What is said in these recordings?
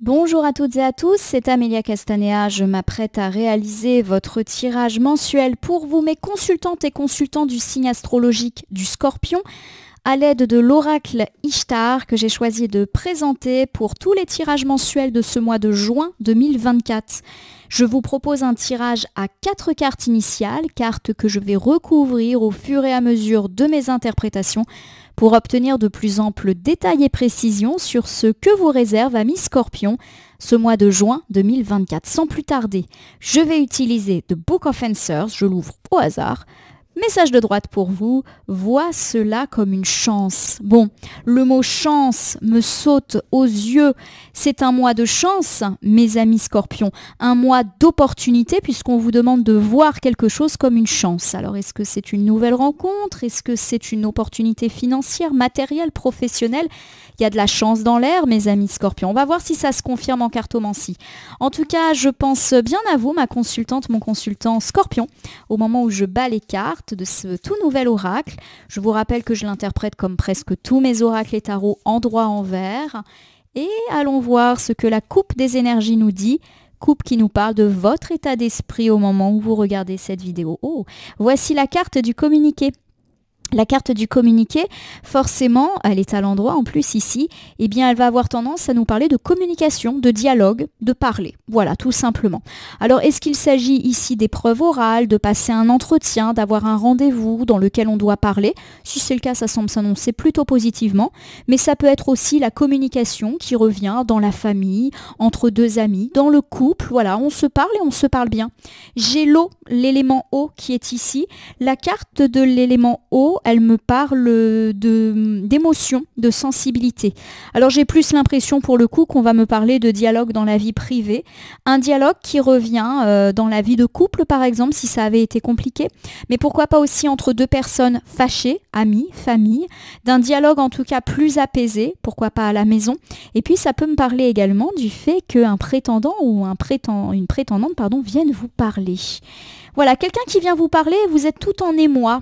Bonjour à toutes et à tous, c'est Amélia Castanea. Je m'apprête à réaliser votre tirage mensuel pour vous, mes consultantes et consultants du signe astrologique du Scorpion, à l'aide de l'oracle Ishtar que j'ai choisi de présenter pour tous les tirages mensuels de ce mois de juin 2024. Je vous propose un tirage à 4 cartes initiales, cartes que je vais recouvrir au fur et à mesure de mes interprétations pour obtenir de plus amples détails et précisions sur ce que vous réserve Amis Scorpion ce mois de juin 2024. Sans plus tarder, je vais utiliser The Book of Answers, je l'ouvre au hasard. Message de droite pour vous, vois cela comme une chance. Bon, le mot chance me saute aux yeux. C'est un mois de chance, mes amis Scorpions, un mois d'opportunité puisqu'on vous demande de voir quelque chose comme une chance. Alors est-ce que c'est une nouvelle rencontre? Est-ce que c'est une opportunité financière, matérielle, professionnelle? Il y a de la chance dans l'air, mes amis Scorpions. On va voir si ça se confirme en cartomancie. En tout cas, je pense bien à vous, ma consultante, mon consultant Scorpion, au moment où je bats les cartes de ce tout nouvel oracle. Je vous rappelle que je l'interprète comme presque tous mes oracles et tarots en droit envers. Et allons voir ce que la coupe des énergies nous dit. Coupe qui nous parle de votre état d'esprit au moment où vous regardez cette vidéo. Oh, voici la carte du communiqué. La carte du communiqué, forcément, elle est à l'endroit en plus ici, eh bien elle va avoir tendance à nous parler de communication, de dialogue, de parler. Voilà, tout simplement. Alors, est-ce qu'il s'agit ici d'épreuves orales, de passer un entretien, d'avoir un rendez-vous dans lequel on doit parler? Si c'est le cas, ça semble s'annoncer plutôt positivement, mais ça peut être aussi la communication qui revient dans la famille, entre deux amis, dans le couple. Voilà, on se parle et on se parle bien. J'ai l'eau, l'élément eau qui est ici. La carte de l'élément eau, elle me parle d'émotion, de sensibilité. Alors j'ai plus l'impression pour le coup qu'on va me parler de dialogue dans la vie privée, un dialogue qui revient dans la vie de couple par exemple si ça avait été compliqué, mais pourquoi pas aussi entre deux personnes fâchées, amis, famille, d'un dialogue en tout cas plus apaisé, pourquoi pas à la maison. Et puis ça peut me parler également du fait qu'un prétendant ou une prétendante vienne vous parler. Voilà, quelqu'un qui vient vous parler, vous êtes tout en émoi.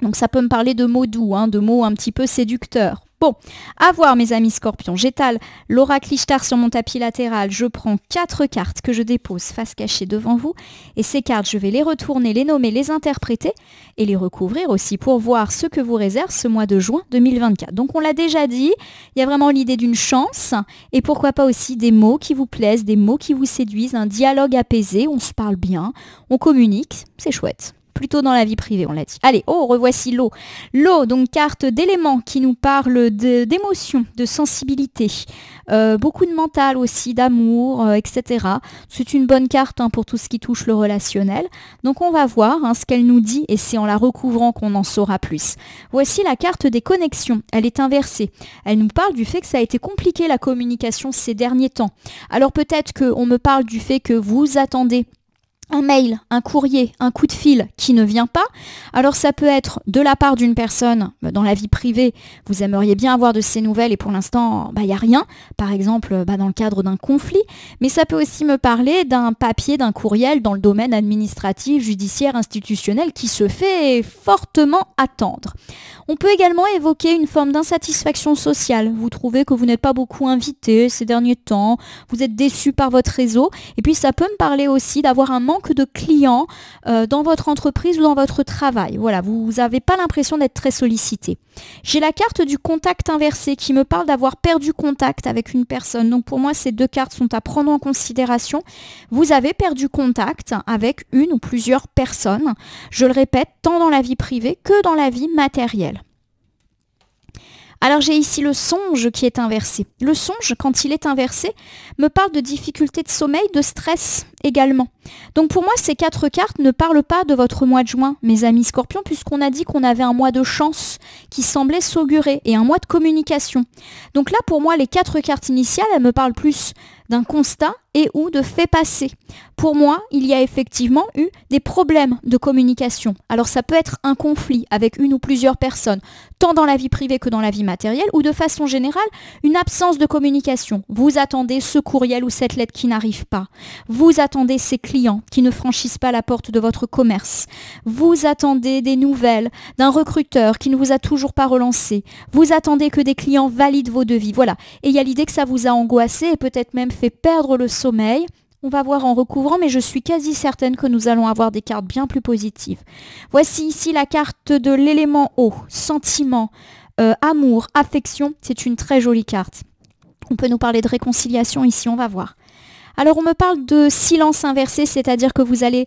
Donc ça peut me parler de mots doux, de mots un petit peu séducteurs. Bon, à voir mes amis Scorpions, j'étale l'oracle Ishtar sur mon tapis latéral, je prends 4 cartes que je dépose face cachée devant vous et ces cartes je vais les retourner, les nommer, les interpréter et les recouvrir aussi pour voir ce que vous réserve ce mois de juin 2024. Donc on l'a déjà dit, il y a vraiment l'idée d'une chance et pourquoi pas aussi des mots qui vous plaisent, des mots qui vous séduisent, un dialogue apaisé, on se parle bien, on communique, c'est chouette. Plutôt dans la vie privée, on l'a dit. Allez, revoici l'eau. L'eau, donc carte d'éléments qui nous parle d'émotion, de sensibilité, beaucoup de mental aussi, d'amour, etc. C'est une bonne carte pour tout ce qui touche le relationnel. Donc on va voir ce qu'elle nous dit et c'est en la recouvrant qu'on en saura plus. Voici la carte des connexions. Elle est inversée. Elle nous parle du fait que ça a été compliqué la communication ces derniers temps. Alors peut-être qu'on me parle du fait que vous attendez un mail, un courrier, un coup de fil qui ne vient pas. Alors ça peut être de la part d'une personne dans la vie privée, vous aimeriez bien avoir de ces nouvelles et pour l'instant, il n'y a rien. Par exemple, dans le cadre d'un conflit. Mais ça peut aussi me parler d'un papier, d'un courriel dans le domaine administratif, judiciaire, institutionnel qui se fait fortement attendre. On peut également évoquer une forme d'insatisfaction sociale. Vous trouvez que vous n'êtes pas beaucoup invité ces derniers temps, vous êtes déçu par votre réseau. Et puis ça peut me parler aussi d'avoir un manque de clients dans votre entreprise ou dans votre travail. Voilà, vous n'avez pas l'impression d'être très sollicité. J'ai la carte du contact inversé qui me parle d'avoir perdu contact avec une personne. Donc pour moi, ces 2 cartes sont à prendre en considération. Vous avez perdu contact avec une ou plusieurs personnes. Je le répète, tant dans la vie privée que dans la vie matérielle. Alors j'ai ici le songe qui est inversé. Le songe, quand il est inversé, me parle de difficultés de sommeil, de stress également. Donc pour moi, ces 4 cartes ne parlent pas de votre mois de juin, mes amis Scorpions, puisqu'on a dit qu'on avait un mois de chance qui semblait s'augurer et un mois de communication. Donc là, pour moi, les 4 cartes initiales, elles me parlent plus d'un constat et ou de faits passés. Pour moi, il y a effectivement eu des problèmes de communication. Alors ça peut être un conflit avec une ou plusieurs personnes, tant dans la vie privée que dans la vie matérielle, ou de façon générale, une absence de communication. Vous attendez ce courriel ou cette lettre qui n'arrive pas. Vous attendez ces clients qui ne franchissent pas la porte de votre commerce. Vous attendez des nouvelles d'un recruteur qui ne vous a toujours pas relancé. Vous attendez que des clients valident vos devis. Voilà. Et il y a l'idée que ça vous a angoissé et peut-être même fait perdre le sommeil. On va voir en recouvrant, mais je suis quasi certaine que nous allons avoir des cartes bien plus positives. Voici ici la carte de l'élément eau, sentiment, amour, affection. C'est une très jolie carte. On peut nous parler de réconciliation ici, on va voir. Alors on me parle de silence inversé, c'est-à-dire que vous allez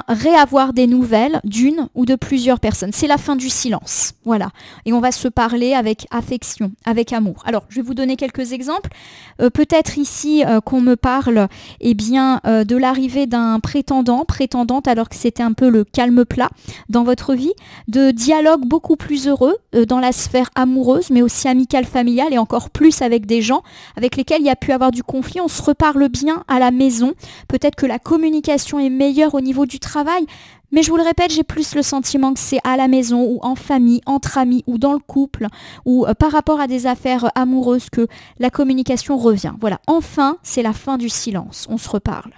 réavoir des nouvelles d'une ou de plusieurs personnes. C'est la fin du silence, voilà. Et on va se parler avec affection, avec amour. Alors, je vais vous donner quelques exemples. Peut-être ici qu'on me parle de l'arrivée d'un prétendante, alors que c'était un peu le calme plat dans votre vie, de dialogue beaucoup plus heureux dans la sphère amoureuse, mais aussi amicale, familiale, et encore plus avec des gens avec lesquels il y a pu avoir du conflit. On se reparle bien à la maison. Peut-être que la communication est meilleure au niveau du travail, mais je vous le répète, j'ai plus le sentiment que c'est à la maison ou en famille, entre amis ou dans le couple ou par rapport à des affaires amoureuses que la communication revient. Voilà, enfin, c'est la fin du silence, on se reparle.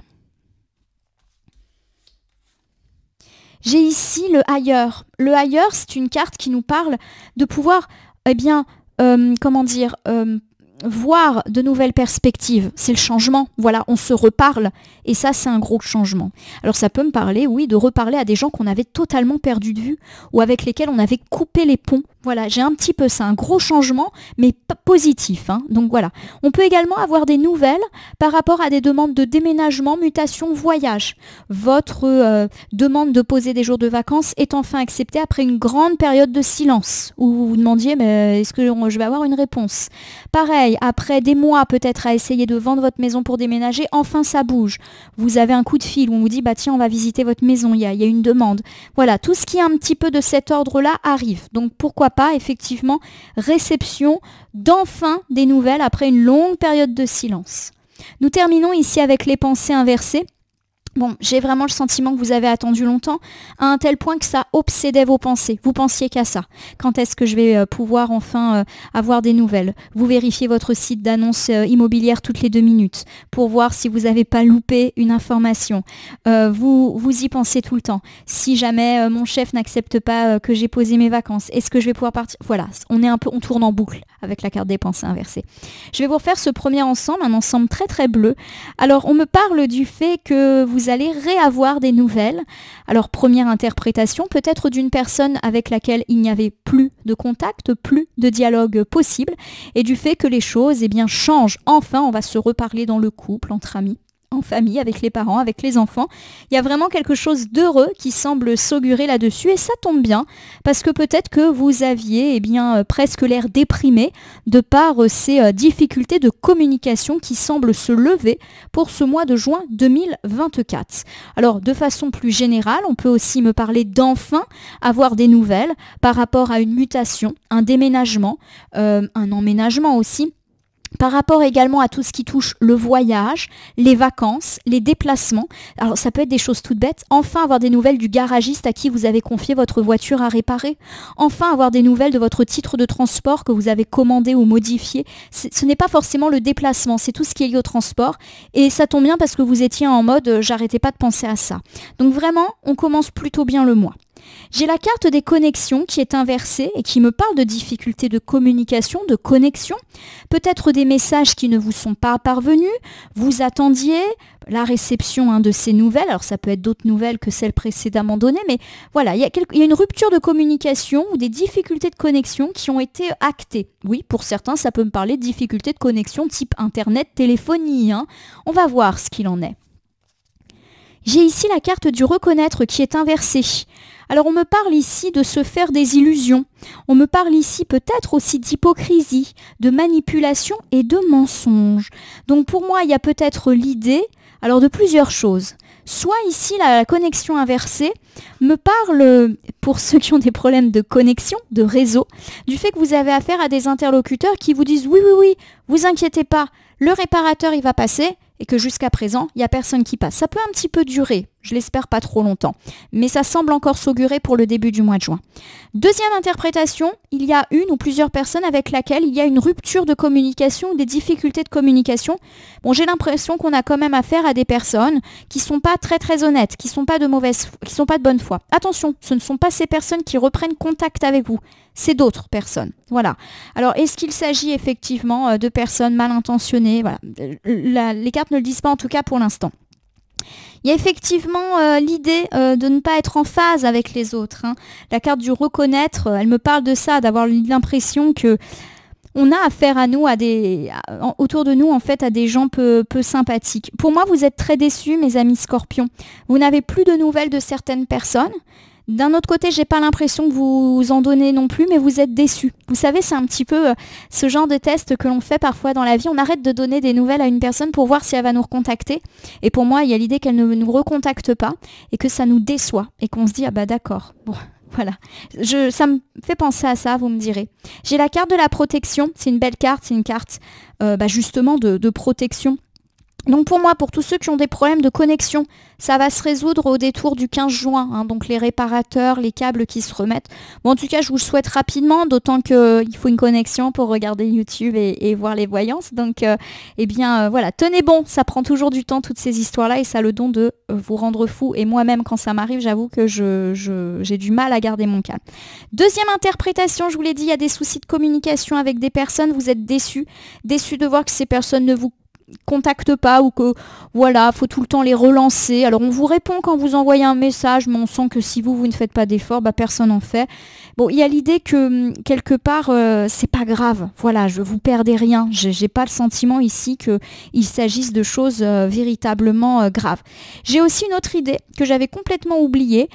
J'ai ici le ailleurs. Le ailleurs, c'est une carte qui nous parle de pouvoir, voir de nouvelles perspectives. C'est le changement. Voilà, on se reparle. Et ça, c'est un gros changement. Alors, ça peut me parler, oui, de reparler à des gens qu'on avait totalement perdus de vue ou avec lesquels on avait coupé les ponts. Voilà, j'ai un petit peu ça, un gros changement, mais pas positif. Hein. Donc voilà. On peut également avoir des nouvelles par rapport à des demandes de déménagement, mutation, voyage. Votre demande de poser des jours de vacances est enfin acceptée après une grande période de silence où vous vous demandiez, mais est-ce que je vais avoir une réponse? Pareil, après des mois peut-être à essayer de vendre votre maison pour déménager, enfin ça bouge. Vous avez un coup de fil où on vous dit, bah tiens, on va visiter votre maison, il y a une demande. Voilà, tout ce qui est un petit peu de cet ordre-là arrive. Donc pourquoi pas, effectivement, réception d'enfin des nouvelles après une longue période de silence. Nous terminons ici avec les pensées inversées. Bon, j'ai vraiment le sentiment que vous avez attendu longtemps, à un tel point que ça obsédait vos pensées. Vous pensiez qu'à ça. Quand est-ce que je vais pouvoir enfin avoir des nouvelles? Vous vérifiez votre site d'annonce immobilière toutes les 2 minutes pour voir si vous n'avez pas loupé une information. Vous y pensez tout le temps. Si jamais mon chef n'accepte pas que j'ai posé mes vacances, est-ce que je vais pouvoir partir? Voilà, on tourne en boucle avec la carte des pensées inversées. Je vais vous refaire ce premier ensemble, un ensemble très très bleu. Alors, on me parle du fait que vous allez réavoir des nouvelles. Alors, première interprétation, peut-être d'une personne avec laquelle il n'y avait plus de contact, plus de dialogue possible, et du fait que les choses changent. Enfin, on va se reparler dans le couple, entre amis, en famille, avec les parents, avec les enfants. Il y a vraiment quelque chose d'heureux qui semble s'augurer là-dessus, et ça tombe bien, parce que peut-être que vous aviez presque l'air déprimé de par ces difficultés de communication qui semblent se lever pour ce mois de juin 2024. Alors, de façon plus générale, on peut aussi me parler d'enfin avoir des nouvelles par rapport à une mutation, un déménagement, un emménagement aussi, par rapport également à tout ce qui touche le voyage, les vacances, les déplacements. Alors ça peut être des choses toutes bêtes. Enfin avoir des nouvelles du garagiste à qui vous avez confié votre voiture à réparer. Enfin avoir des nouvelles de votre titre de transport que vous avez commandé ou modifié. Ce n'est pas forcément le déplacement, c'est tout ce qui est lié au transport. Et ça tombe bien parce que vous étiez en mode j'arrêtais pas de penser à ça. Donc vraiment, on commence plutôt bien le mois. J'ai la carte des connexions qui est inversée et qui me parle de difficultés de communication, de connexion, peut-être des messages qui ne vous sont pas parvenus, vous attendiez la réception de ces nouvelles, alors ça peut être d'autres nouvelles que celles précédemment données, mais voilà, il y a une rupture de communication ou des difficultés de connexion qui ont été actées. Oui, pour certains, ça peut me parler de difficultés de connexion type Internet, téléphonie, hein. On va voir ce qu'il en est. J'ai ici la carte du reconnaître qui est inversée. Alors on me parle ici de se faire des illusions. On me parle ici peut-être aussi d'hypocrisie, de manipulation et de mensonge. Donc pour moi, il y a peut-être l'idée de plusieurs choses. Soit ici, la connexion inversée me parle, pour ceux qui ont des problèmes de connexion, de réseau, du fait que vous avez affaire à des interlocuteurs qui vous disent « oui, vous inquiétez pas, le réparateur il va passer » et que jusqu'à présent, il n'y a personne qui passe. Ça peut un petit peu durer. Je l'espère pas trop longtemps. Mais ça semble encore s'augurer pour le début du mois de juin. Deuxième interprétation, il y a une ou plusieurs personnes avec laquelle il y a une rupture de communication ou des difficultés de communication. Bon, j'ai l'impression qu'on a quand même affaire à des personnes qui sont pas très très honnêtes, qui sont pas de bonne foi. Attention, ce ne sont pas ces personnes qui reprennent contact avec vous. C'est d'autres personnes. Voilà. Alors, est-ce qu'il s'agit effectivement de personnes mal intentionnées? Voilà. Les cartes ne le disent pas en tout cas pour l'instant. Il y a effectivement l'idée de ne pas être en phase avec les autres. Hein. La carte du reconnaître, elle me parle de ça, d'avoir l'impression que on a affaire à nous, autour de nous, en fait, à des gens peu sympathiques. Pour moi, vous êtes très déçus, mes amis scorpions. Vous n'avez plus de nouvelles de certaines personnes. D'un autre côté, j'ai pas l'impression que vous en donnez non plus, mais vous êtes déçus. Vous savez, c'est un petit peu ce genre de test que l'on fait parfois dans la vie. On arrête de donner des nouvelles à une personne pour voir si elle va nous recontacter. Et pour moi, il y a l'idée qu'elle ne nous recontacte pas et que ça nous déçoit et qu'on se dit, ah bah d'accord, bon, voilà. Ça me fait penser à ça, vous me direz. J'ai la carte de la protection. C'est une belle carte, c'est une carte justement de protection. Donc pour moi, pour tous ceux qui ont des problèmes de connexion, ça va se résoudre au détour du 15 juin. Hein, donc les réparateurs, les câbles qui se remettent. Bon, en tout cas, je vous le souhaite rapidement, d'autant qu'il faut une connexion pour regarder YouTube et voir les voyances. Donc, voilà, tenez bon, ça prend toujours du temps, toutes ces histoires-là, et ça a le don de vous rendre fou. Et moi-même, quand ça m'arrive, j'avoue que j'ai du mal à garder mon calme. Deuxième interprétation, je vous l'ai dit, il y a des soucis de communication avec des personnes. Vous êtes déçus de voir que ces personnes ne vous contactent pas ou que voilà, faut tout le temps les relancer. Alors on vous répond quand vous envoyez un message, mais on sent que si vous ne faites pas d'efforts, personne n'en fait. Bon, il y a l'idée que quelque part c'est pas grave. Voilà, vous perdez rien. J'ai pas le sentiment ici qu'il s'agisse de choses véritablement graves. J'ai aussi une autre idée que j'avais complètement oubliée.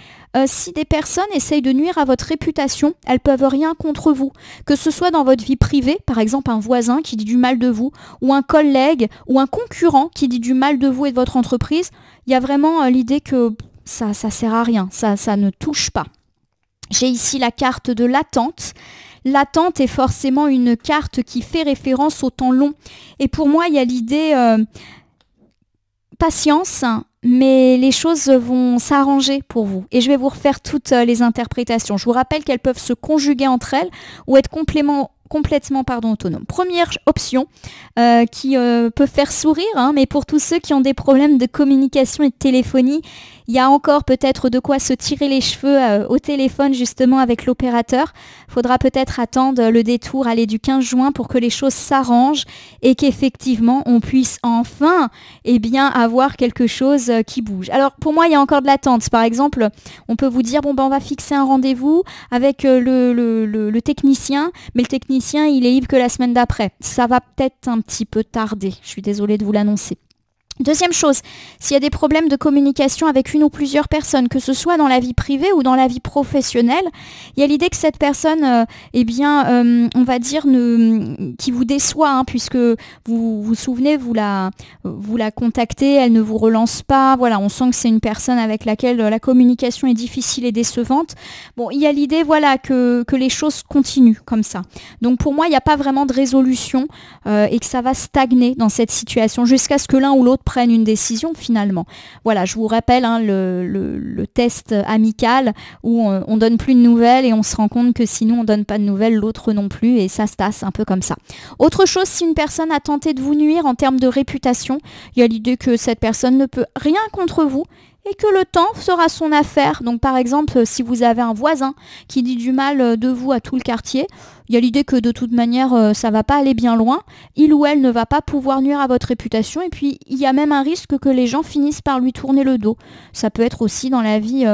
Si des personnes essayent de nuire à votre réputation, elles peuvent rien contre vous. Que ce soit dans votre vie privée, par exemple un voisin qui dit du mal de vous, ou un collègue, ou un concurrent qui dit du mal de vous et de votre entreprise, il y a vraiment l'idée que ça sert à rien, ça ne touche pas. J'ai ici la carte de l'attente. L'attente est forcément une carte qui fait référence au temps long. Et pour moi, il y a l'idée patience, mais les choses vont s'arranger pour vous. Et je vais vous refaire toutes les interprétations. Je vous rappelle qu'elles peuvent se conjuguer entre elles ou être complètement autonomes. Première option qui peut faire sourire, hein, mais pour tous ceux qui ont des problèmes de communication et de téléphonie, il y a encore peut-être de quoi se tirer les cheveux au téléphone justement avec l'opérateur. Il faudra peut-être attendre le détour du 15 juin pour que les choses s'arrangent et qu'effectivement on puisse enfin avoir quelque chose qui bouge. Alors pour moi, il y a encore de l'attente. Par exemple, on peut vous dire, on va fixer un rendez-vous avec le technicien, mais le technicien, il est libre que la semaine d'après. Ça va peut-être un petit peu tarder. Je suis désolée de vous l'annoncer. Deuxième chose, s'il y a des problèmes de communication avec une ou plusieurs personnes, que ce soit dans la vie privée ou dans la vie professionnelle, il y a l'idée que cette personne, on va dire, qui vous déçoit, hein, puisque vous vous souvenez, vous la contactez, elle ne vous relance pas. Voilà, on sent que c'est une personne avec laquelle la communication est difficile et décevante. Bon, il y a l'idée, voilà, que les choses continuent comme ça. Donc pour moi, il n'y a pas vraiment de résolution et que ça va stagner dans cette situation jusqu'à ce que l'un ou l'autre prennent une décision finalement. Voilà, je vous rappelle hein, le test amical où on donne plus de nouvelles et on se rend compte que si nous on donne pas de nouvelles, l'autre non plus, et ça se tasse un peu comme ça. Autre chose, si une personne a tenté de vous nuire en termes de réputation, il y a l'idée que cette personne ne peut rien contre vous et que le temps sera son affaire. Donc par exemple, si vous avez un voisin qui dit du mal de vous à tout le quartier, il y a l'idée que de toute manière, ça va pas aller bien loin. Il ou elle ne va pas pouvoir nuire à votre réputation. Et puis, il y a même un risque que les gens finissent par lui tourner le dos. Ça peut être aussi dans la vie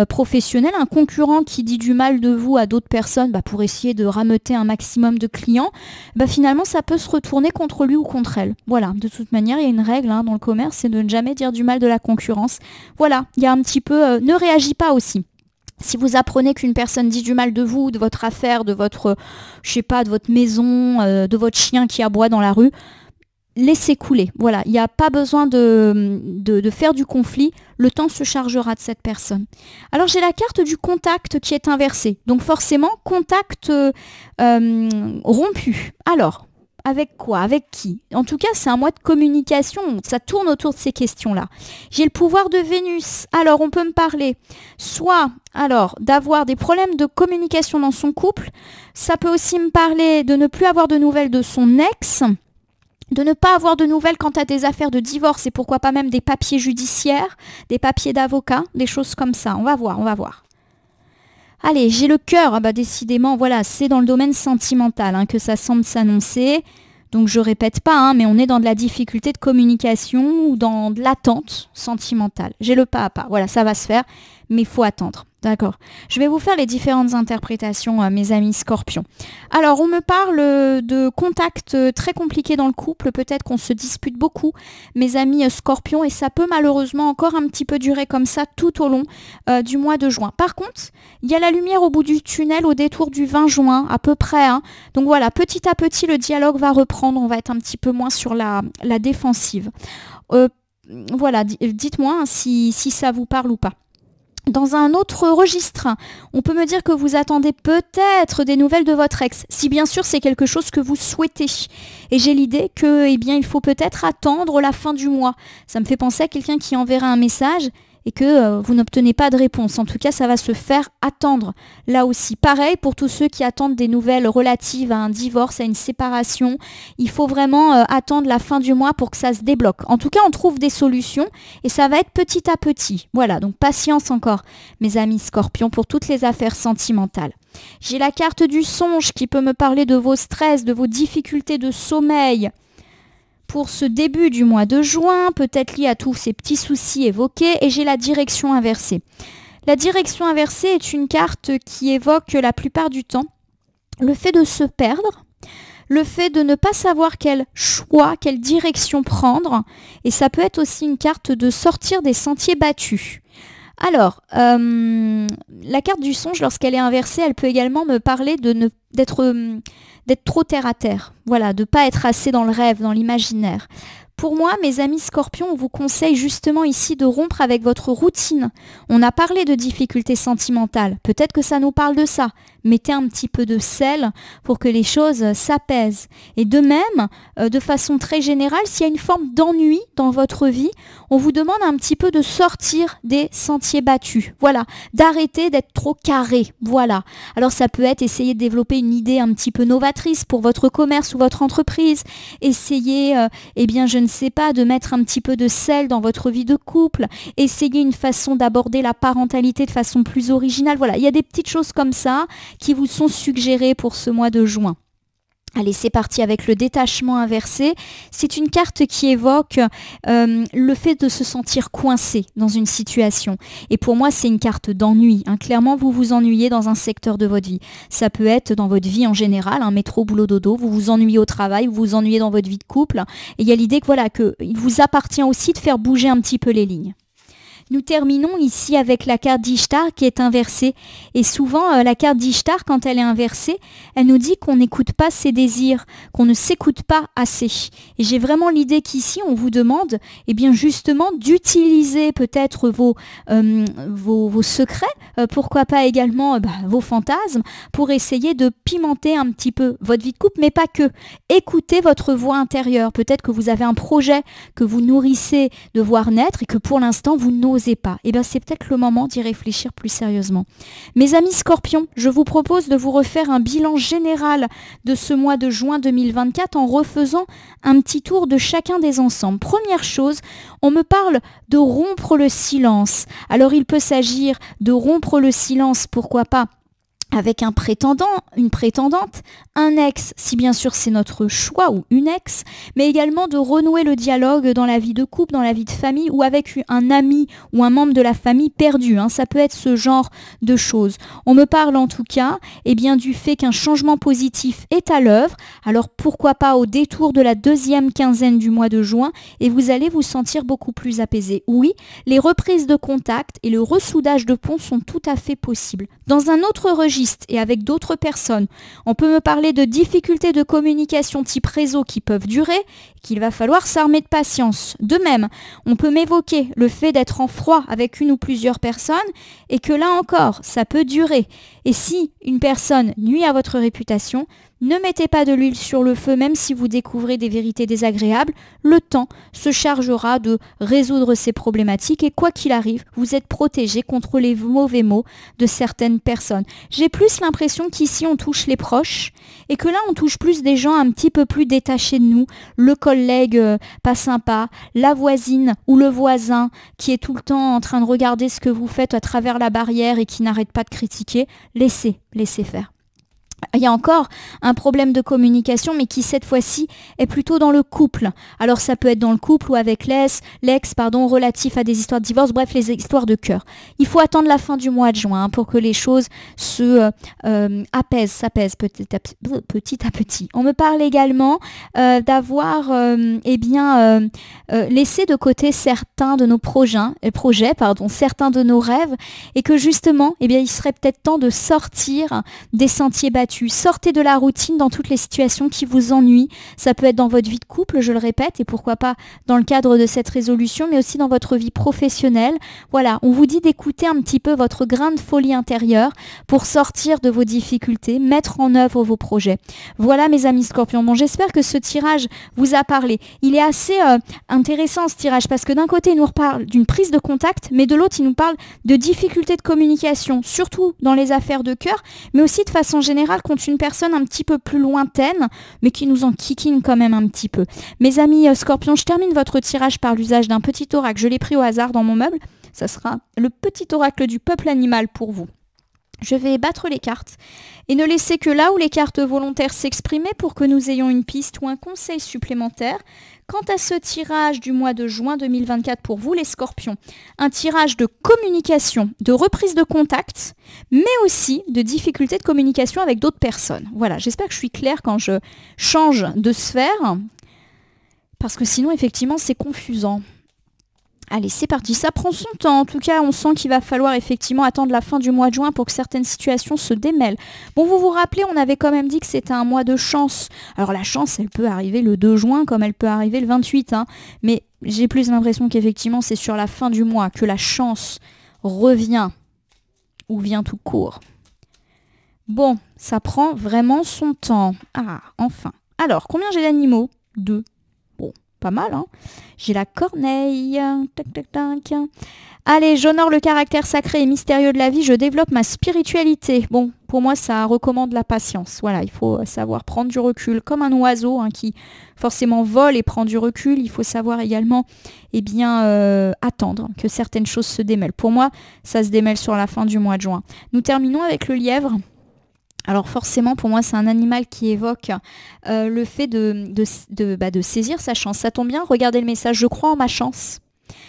professionnelle. Un concurrent qui dit du mal de vous à d'autres personnes pour essayer de rameuter un maximum de clients, finalement, ça peut se retourner contre lui ou contre elle. Voilà, de toute manière, il y a une règle hein, dans le commerce, c'est de ne jamais dire du mal de la concurrence. Voilà, il y a un petit peu... ne réagis pas aussi. Si vous apprenez qu'une personne dit du mal de vous, de votre affaire, de votre, de votre maison, de votre chien qui aboie dans la rue, laissez couler. Voilà, il n'y a pas besoin de faire du conflit. Le temps se chargera de cette personne. Alors j'ai la carte du contact qui est inversée. Donc forcément, contact rompu. Alors, Avec quoi? Avec qui? En tout cas, c'est un mois de communication. Ça tourne autour de ces questions-là. J'ai le pouvoir de Vénus. Alors, on peut me parler soit alors d'avoir des problèmes de communication dans son couple. Ça peut aussi me parler de ne plus avoir de nouvelles de son ex, de ne pas avoir de nouvelles quant à des affaires de divorce et pourquoi pas même des papiers judiciaires, des papiers d'avocat, des choses comme ça. On va voir, on va voir. Allez, j'ai le cœur. Ah bah décidément, voilà, c'est dans le domaine sentimental que ça semble s'annoncer. Donc je répète pas, mais on est dans de la difficulté de communication ou dans de l'attente sentimentale. J'ai le pas à pas. Voilà, ça va se faire, mais il faut attendre. D'accord. Je vais vous faire les différentes interprétations, mes amis scorpions. Alors, on me parle de contacts très compliqués dans le couple. Peut-être qu'on se dispute beaucoup, mes amis scorpions, et ça peut malheureusement encore un petit peu durer comme ça tout au long du mois de juin. Par contre, il y a la lumière au bout du tunnel au détour du 20 juin, à peu près. Donc voilà, petit à petit, le dialogue va reprendre. On va être un petit peu moins sur la défensive. Voilà, dites-moi si ça vous parle ou pas. Dans un autre registre, on peut me dire que vous attendez peut-être des nouvelles de votre ex, si bien sûr c'est quelque chose que vous souhaitez. Et j'ai l'idée que, il faut peut-être attendre la fin du mois. Ça me fait penser à quelqu'un qui enverra un message et que vous n'obtenez pas de réponse. En tout cas, ça va se faire attendre. Là aussi, pareil pour tous ceux qui attendent des nouvelles relatives à un divorce, à une séparation. Il faut vraiment attendre la fin du mois pour que ça se débloque. En tout cas, on trouve des solutions et ça va être petit à petit. Voilà, donc patience encore, mes amis scorpions, pour toutes les affaires sentimentales. J'ai la carte du songe qui peut me parler de vos stress, de vos difficultés de sommeil. Pour ce début du mois de juin, peut-être lié à tous ces petits soucis évoqués, et j'ai la direction inversée. La direction inversée est une carte qui évoque la plupart du temps le fait de se perdre, le fait de ne pas savoir quel choix, quelle direction prendre, et ça peut être aussi une carte de sortir des sentiers battus. Alors, la carte du songe, lorsqu'elle est inversée, elle peut également me parler d'être trop terre à terre. Voilà, de ne pas être assez dans le rêve, dans l'imaginaire. Pour moi, mes amis scorpions, on vous conseille justement ici de rompre avec votre routine. On a parlé de difficultés sentimentales. Peut-être que ça nous parle de ça. Mettez un petit peu de sel pour que les choses s'apaisent. Et de même, de façon très générale, s'il y a une forme d'ennui dans votre vie, on vous demande un petit peu de sortir des sentiers battus. Voilà, d'arrêter d'être trop carré. Voilà. Alors ça peut être essayer de développer une idée un petit peu novatrice pour votre commerce ou votre entreprise. Essayez, je ne sais pas, de mettre un petit peu de sel dans votre vie de couple. Essayez une façon d'aborder la parentalité de façon plus originale. Voilà, il y a des petites choses comme ça qui vous sont suggérées pour ce mois de juin. Allez, c'est parti avec le détachement inversé. C'est une carte qui évoque le fait de se sentir coincé dans une situation. Et pour moi, c'est une carte d'ennui. Clairement, vous vous ennuyez dans un secteur de votre vie. Ça peut être dans votre vie en général, métro, boulot, dodo. Vous vous ennuyez au travail, vous vous ennuyez dans votre vie de couple. Et il y a l'idée qu'il vous appartient aussi de faire bouger un petit peu les lignes. Nous terminons ici avec la carte d'Ishtar qui est inversée. Et souvent, la carte d'Ishtar, quand elle est inversée, elle nous dit qu'on n'écoute pas ses désirs, qu'on ne s'écoute pas assez. Et j'ai vraiment l'idée qu'ici, on vous demande justement d'utiliser peut-être vos secrets, pourquoi pas également vos fantasmes, pour essayer de pimenter un petit peu votre vie de couple, mais pas que. Écoutez votre voix intérieure. Peut-être que vous avez un projet que vous nourrissez de voir naître et que pour l'instant, vous n'osez pas. C'est peut-être le moment d'y réfléchir plus sérieusement. Mes amis scorpions, je vous propose de vous refaire un bilan général de ce mois de juin 2024 en refaisant un petit tour de chacun des ensembles. Première chose, on me parle de rompre le silence. Alors il peut s'agir de rompre le silence, pourquoi pas avec un prétendant, une prétendante, un ex, si bien sûr c'est notre choix, ou une ex, mais également de renouer le dialogue dans la vie de couple, dans la vie de famille, ou avec un ami ou un membre de la famille perdu. Ça peut être ce genre de choses. On me parle en tout cas du fait qu'un changement positif est à l'œuvre, alors pourquoi pas au détour de la deuxième quinzaine du mois de juin, et vous allez vous sentir beaucoup plus apaisé. Oui, les reprises de contact et le ressoudage de ponts sont tout à fait possibles. Dans un autre registre, et avec d'autres personnes. On peut me parler de difficultés de communication type réseau qui peuvent durer, qu'il va falloir s'armer de patience. De même, on peut m'évoquer le fait d'être en froid avec une ou plusieurs personnes et que là encore, ça peut durer. Et si une personne nuit à votre réputation, Ne mettez pas de l'huile sur le feu même si vous découvrez des vérités désagréables. Le temps se chargera de résoudre ces problématiques et quoi qu'il arrive, vous êtes protégé contre les mauvais mots de certaines personnes. J'ai plus l'impression qu'ici on touche les proches et que là on touche plus des gens un petit peu plus détachés de nous. Le collègue pas sympa, la voisine ou le voisin qui est tout le temps en train de regarder ce que vous faites à travers la barrière et qui n'arrête pas de critiquer. Laissez faire. Il y a encore un problème de communication, mais qui cette fois-ci est plutôt dans le couple. Alors ça peut être dans le couple ou avec l'ex, relatif à des histoires de divorce, bref, les histoires de cœur. Il faut attendre la fin du mois de juin pour que les choses se s'apaisent petit à petit. On me parle également d'avoir laissé de côté certains de nos certains de nos rêves, et que justement, il serait peut-être temps de sortir des sentiers battus. Sortez de la routine dans toutes les situations qui vous ennuient. Ça peut être dans votre vie de couple, je le répète, et pourquoi pas dans le cadre de cette résolution, mais aussi dans votre vie professionnelle. Voilà, on vous dit d'écouter un petit peu votre grain de folie intérieure pour sortir de vos difficultés, mettre en œuvre vos projets. Voilà mes amis Scorpions. Bon, j'espère que ce tirage vous a parlé. Il est assez intéressant ce tirage parce que d'un côté il nous reparle d'une prise de contact, mais de l'autre il nous parle de difficultés de communication, surtout dans les affaires de cœur, mais aussi de façon générale contre une personne un petit peu plus lointaine, mais qui nous enquiquine quand même un petit peu. Mes amis Scorpions, je termine votre tirage par l'usage d'un petit oracle. Je l'ai pris au hasard dans mon meuble. Ça sera le petit oracle du peuple animal pour vous. Je vais battre les cartes et ne laisser que là où les cartes volontaires s'exprimer pour que nous ayons une piste ou un conseil supplémentaire. Quant à ce tirage du mois de juin 2024 pour vous les Scorpions, un tirage de communication, de reprise de contact, mais aussi de difficultés de communication avec d'autres personnes. Voilà, j'espère que je suis claire quand je change de sphère, parce que sinon effectivement c'est confusant. Allez, c'est parti, ça prend son temps. En tout cas, on sent qu'il va falloir effectivement attendre la fin du mois de juin pour que certaines situations se démêlent. Bon, vous vous rappelez, on avait quand même dit que c'était un mois de chance. Alors la chance, elle peut arriver le 2 juin comme elle peut arriver le 28. Mais j'ai plus l'impression qu'effectivement, c'est sur la fin du mois que la chance revient ou vient tout court. Bon, ça prend vraiment son temps. Ah, enfin. Alors, combien j'ai d'animaux? 2. Pas mal, hein. J'ai la corneille. Tac, tac, tac. Allez, j'honore le caractère sacré et mystérieux de la vie. Je développe ma spiritualité. Bon, pour moi, ça recommande la patience. Voilà, il faut savoir prendre du recul. Comme un oiseau qui forcément vole et prend du recul, il faut savoir également attendre que certaines choses se démêlent. Pour moi, ça se démêle sur la fin du mois de juin. Nous terminons avec le lièvre. Alors forcément, pour moi, c'est un animal qui évoque le fait de saisir sa chance. Ça tombe bien, regardez le message. Je crois en ma chance.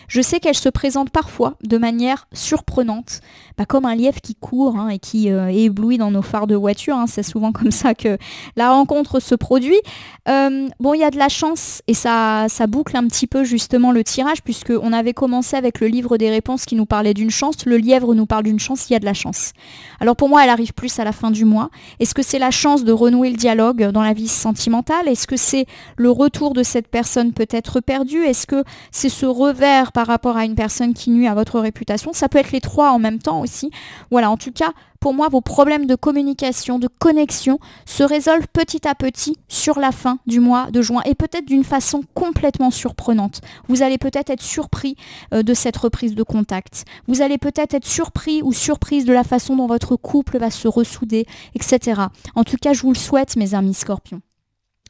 Je sais qu'elle se présente parfois de manière surprenante, comme un lièvre qui court et qui est ébloui dans nos phares de voiture. C'est souvent comme ça que la rencontre se produit. Bon, il y a de la chance et ça boucle un petit peu justement le tirage, puisqu'on avait commencé avec le livre des réponses qui nous parlait d'une chance. Le lièvre nous parle d'une chance, il y a de la chance. Alors pour moi, elle arrive plus à la fin du mois. Est-ce que c'est la chance de renouer le dialogue dans la vie sentimentale? Est-ce que c'est le retour de cette personne peut-être perdue? Est-ce que c'est ce revers par rapport à une personne qui nuit à votre réputation? Ça peut être les trois en même temps aussi. Voilà, en tout cas, pour moi, vos problèmes de communication, de connexion se résolvent petit à petit sur la fin du mois de juin et peut-être d'une façon complètement surprenante. Vous allez peut-être être surpris de cette reprise de contact. Vous allez peut-être être surpris ou surprise de la façon dont votre couple va se ressouder, etc. En tout cas, je vous le souhaite, mes amis Scorpions.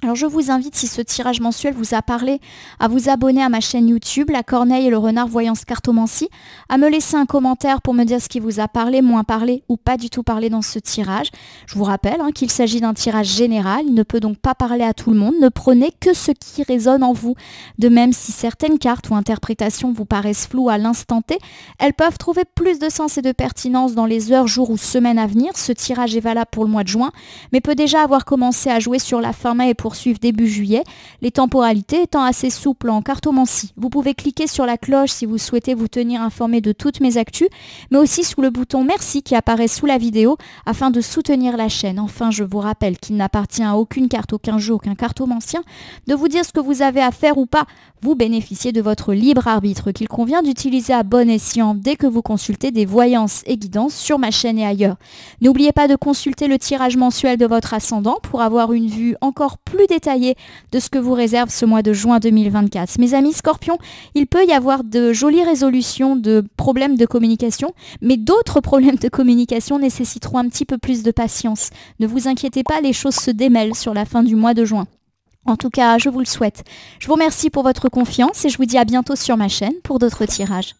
Alors je vous invite, si ce tirage mensuel vous a parlé, à vous abonner à ma chaîne YouTube, La Corneille et le Renard Voyance Cartomancie, à me laisser un commentaire pour me dire ce qui vous a parlé, moins parlé ou pas du tout parlé dans ce tirage. Je vous rappelle qu'il s'agit d'un tirage général, il ne peut donc pas parler à tout le monde, ne prenez que ce qui résonne en vous. De même, si certaines cartes ou interprétations vous paraissent floues à l'instant T, elles peuvent trouver plus de sens et de pertinence dans les heures, jours ou semaines à venir. Ce tirage est valable pour le mois de juin, mais peut déjà avoir commencé à jouer sur la fin mai et pour poursuivre début juillet, les temporalités étant assez souples en cartomancie. Vous pouvez cliquer sur la cloche si vous souhaitez vous tenir informé de toutes mes actus, mais aussi sous le bouton merci qui apparaît sous la vidéo afin de soutenir la chaîne. Enfin, je vous rappelle qu'il n'appartient à aucune carte, aucun jeu, aucun cartomancien de vous dire ce que vous avez à faire ou pas. Vous bénéficiez de votre libre arbitre qu'il convient d'utiliser à bon escient dès que vous consultez des voyances et guidances sur ma chaîne et ailleurs. N'oubliez pas de consulter le tirage mensuel de votre ascendant pour avoir une vue encore plus détaillée de ce que vous réserve ce mois de juin 2024. Mes amis Scorpions, il peut y avoir de jolies résolutions de problèmes de communication, mais d'autres problèmes de communication nécessiteront un petit peu plus de patience. Ne vous inquiétez pas, les choses se démêlent sur la fin du mois de juin. En tout cas, je vous le souhaite. Je vous remercie pour votre confiance et je vous dis à bientôt sur ma chaîne pour d'autres tirages.